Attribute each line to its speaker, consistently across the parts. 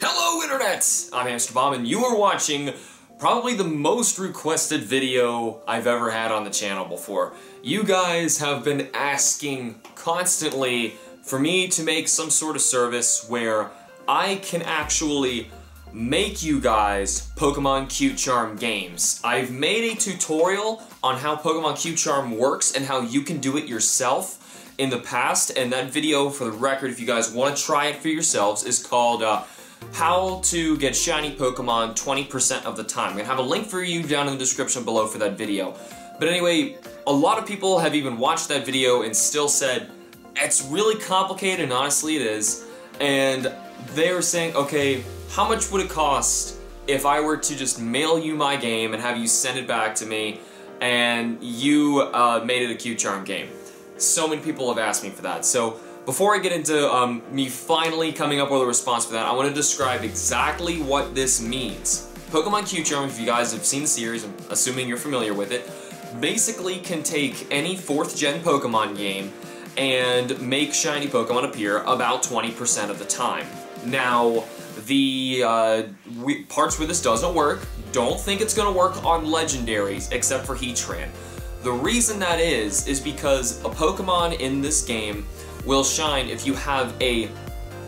Speaker 1: Hello Internet! I'm HamsterBomb and you are watching probably the most requested video I've ever had on the channel before. You guys have been asking constantly for me to make some sort of service where I can actually make you guys Pokemon Cute Charm games. I've made a tutorial on how Pokemon Cute Charm works and how you can do it yourself in the past, and that video, for the record, if you guys want to try it for yourselves, is called How to Get Shiny Pokemon 20% of the Time. I'm going to have a link for you down in the description below for that video. But anyway, a lot of people have even watched that video and still said, it's really complicated, and honestly it is. And they were saying, okay, how much would it cost if I were to just mail you my game and have you send it back to me and you made it a Cute Charm game? So many people have asked me for that. So before I get into me finally coming up with a response for that, I want to describe exactly what this means. Pokemon Cute Charm, if you guys have seen the series, I'm assuming you're familiar with it, basically can take any 4th gen Pokemon game and make shiny Pokemon appear about 20% of the time. Now, the parts where this doesn't work, don't think it's going to work on legendaries except for Heatran. The reason that is because a Pokemon in this game will shine if you have a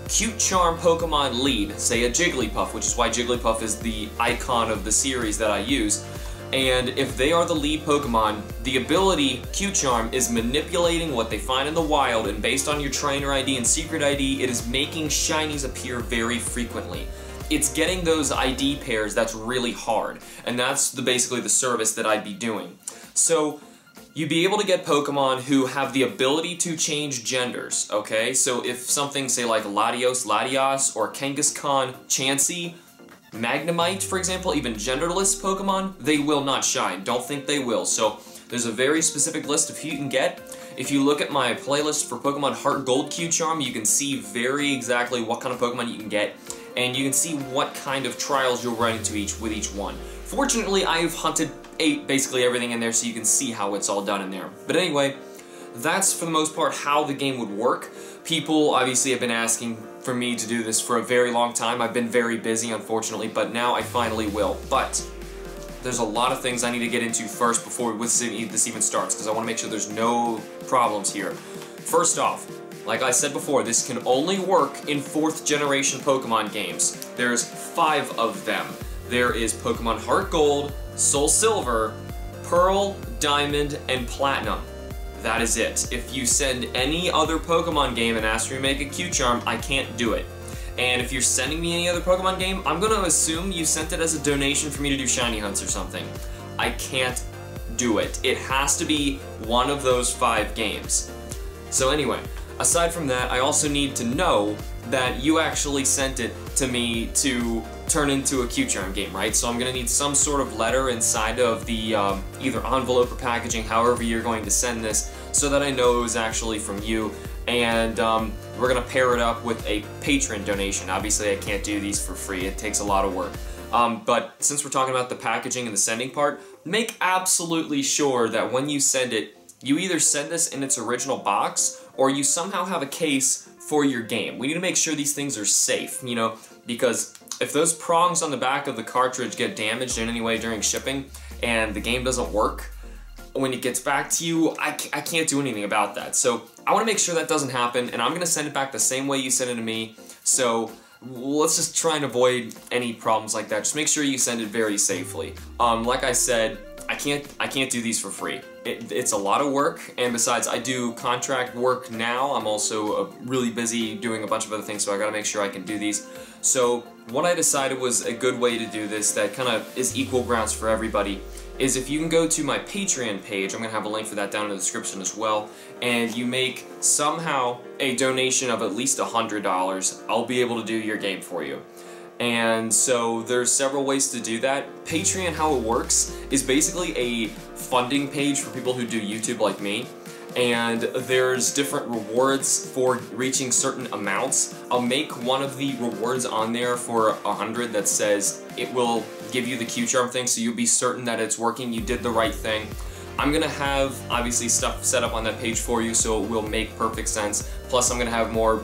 Speaker 1: Cute Charm Pokemon lead, say a Jigglypuff, which is why Jigglypuff is the icon of the series that I use. And if they are the lead Pokemon, the ability Cute Charm is manipulating what they find in the wild, and based on your trainer ID and secret ID, it is making shinies appear very frequently. It's getting those ID pairs that's really hard, and that's basically the service that I'd be doing. So you'd be able to get Pokemon who have the ability to change genders, okay? So if something, say like Latios, or Kangaskhan, Chansey, Magnemite, for example, even genderless Pokemon, they will not shine. Don't think they will. So there's a very specific list of who you can get. If you look at my playlist for Pokemon Heart Gold Cute Charm, you can see very exactly what kind of Pokemon you can get, and you can see what kind of trials you'll run into with each one. Fortunately, I've hunted basically everything in there so you can see how it's all done in there. But anyway, that's for the most part how the game would work. People obviously have been asking for me to do this for a very long time. I've been very busy, unfortunately, but now I finally will. But there's a lot of things I need to get into first before this even starts, because I want to make sure there's no problems here. First off, like I said before, this can only work in 4th generation Pokemon games. There's 5 of them. There is Pokemon Heart Gold, Soul Silver, Pearl, Diamond, and Platinum. That is it. If you send any other Pokemon game and ask me to make a Cute Charm, I can't do it. And if you're sending me any other Pokemon game, I'm going to assume you sent it as a donation for me to do shiny hunts or something. I can't do it. It has to be one of those 5 games. So anyway, aside from that, I also need to know that you actually sent it to me to turn into a Cute Charm game, right? So I'm going to need some sort of letter inside of the either envelope or packaging, however you're going to send this, so that I know it was actually from you. And we're going to pair it up with a patron donation. Obviously, I can't do these for free. It takes a lot of work. But since we're talking about the packaging and the sending part, make absolutely sure that when you send it, you either send this in its original box or you somehow have a case for your game. We need to make sure these things are safe, you know, because if those prongs on the back of the cartridge get damaged in any way during shipping and the game doesn't work, when it gets back to you, I can't do anything about that. So I want to make sure that doesn't happen, and I'm going to send it back the same way you sent it to me. So let's just try and avoid any problems like that. Just make sure you send it very safely. Like I said, I can't do these for free. It's a lot of work, and besides, I do contract work now. I'm also really busy doing a bunch of other things, so I gotta make sure I can do these. So what I decided was a good way to do this that kind of is equal grounds for everybody is if you can go to my Patreon page, I'm gonna have a link for that down in the description as well, and you make somehow a donation of at least $100, I'll be able to do your game for you. And so there's several ways to do that. Patreon, how it works, is basically a funding page for people who do YouTube like me. And there's different rewards for reaching certain amounts. I'll make one of the rewards on there for 100 that says it will give you the Cute Charm thing, so you'll be certain that it's working, you did the right thing. I'm gonna have, obviously, stuff set up on that page for you, so it will make perfect sense. Plus, I'm gonna have more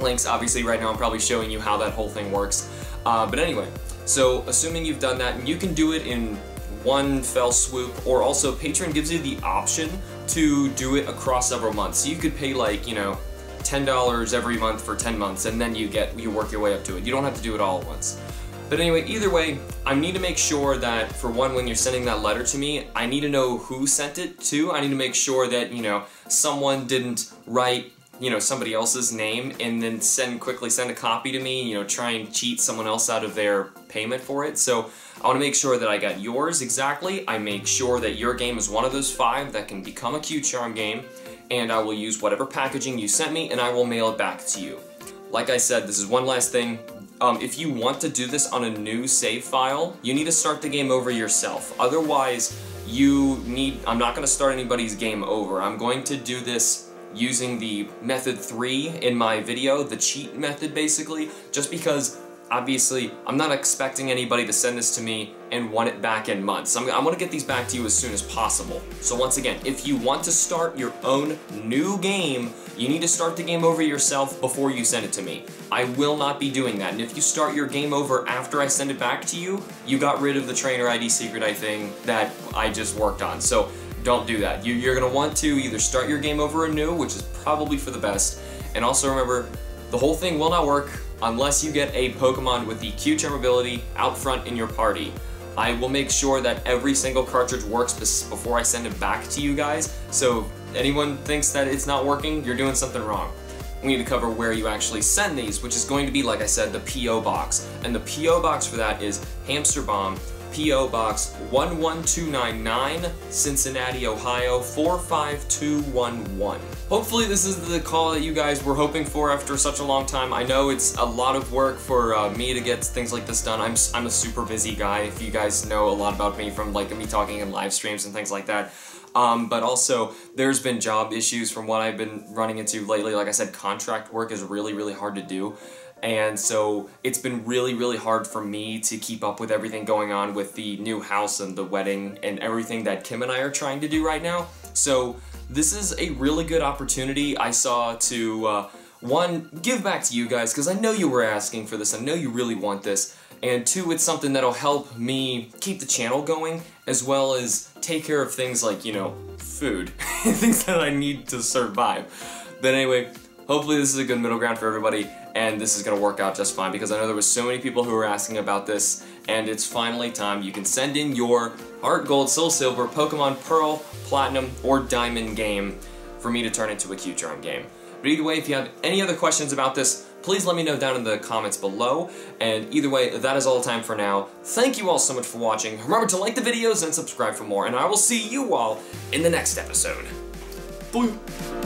Speaker 1: links. Obviously right now I'm probably showing you how that whole thing works. But anyway, so assuming you've done that, and you can do it in one fell swoop, or also Patreon gives you the option to do it across several months. So you could pay like, you know, $10 every month for 10 months, and then you work your way up to it. You don't have to do it all at once. But anyway, either way, I need to make sure that, for one, when you're sending that letter to me, I need to know who sent it to. I need to make sure that, you know, someone didn't write, you know, somebody else's name and then quickly send a copy to me, you know, try and cheat someone else out of their payment for it. So I want to make sure that I got yours exactly. I make sure that your game is one of those 5 that can become a Q-Charm game, and I will use whatever packaging you sent me and I will mail it back to you. Like I said, this is one last thing. If you want to do this on a new save file, you need to start the game over yourself. Otherwise, I'm not going to start anybody's game over. I'm going to do this using the method 3 in my video, the cheat method basically, just because obviously I'm not expecting anybody to send this to me and want it back in months. I'm going to get these back to you as soon as possible. So once again, if you want to start your own new game, you need to start the game over yourself before you send it to me. I will not be doing that, and if you start your game over after I send it back to you, you got rid of the trainer ID secret thing that I just worked on. So don't do that. You're going to want to either start your game over anew, which is probably for the best, and also remember, the whole thing will not work unless you get a Pokemon with the Q-Charm ability out front in your party. I will make sure that every single cartridge works before I send it back to you guys, so if anyone thinks that it's not working, you're doing something wrong. We need to cover where you actually send these, which is going to be, like I said, the P.O. Box. And the P.O. Box for that is HamsterBomb, P.O. Box 11299, Cincinnati, Ohio 45211. Hopefully this is the call that you guys were hoping for after such a long time. I know it's a lot of work for me to get things like this done. I'm a super busy guy, if you guys know a lot about me from like me talking in live streams and things like that. But also, there's been job issues from what I've been running into lately. Like I said, contract work is really, really hard to do. And so it's been really, really hard for me to keep up with everything going on with the new house and the wedding and everything that Kim and I are trying to do right now. So this is a really good opportunity I saw to, one, give back to you guys, because I know you were asking for this, I know you really want this, and 2, it's something that'll help me keep the channel going, as well as take care of things like, you know, food, things that I need to survive. But anyway, hopefully this is a good middle ground for everybody, and this is going to work out just fine, because I know there was so many people who were asking about this, and it's finally time. You can send in your Heart Gold, Soul Silver, Pokemon Pearl, Platinum, or Diamond game for me to turn into a Q-Charm game. But either way, if you have any other questions about this, please let me know down in the comments below, and either way, that is all the time for now. Thank you all so much for watching. Remember to like the videos and subscribe for more, and I will see you all in the next episode. Bye!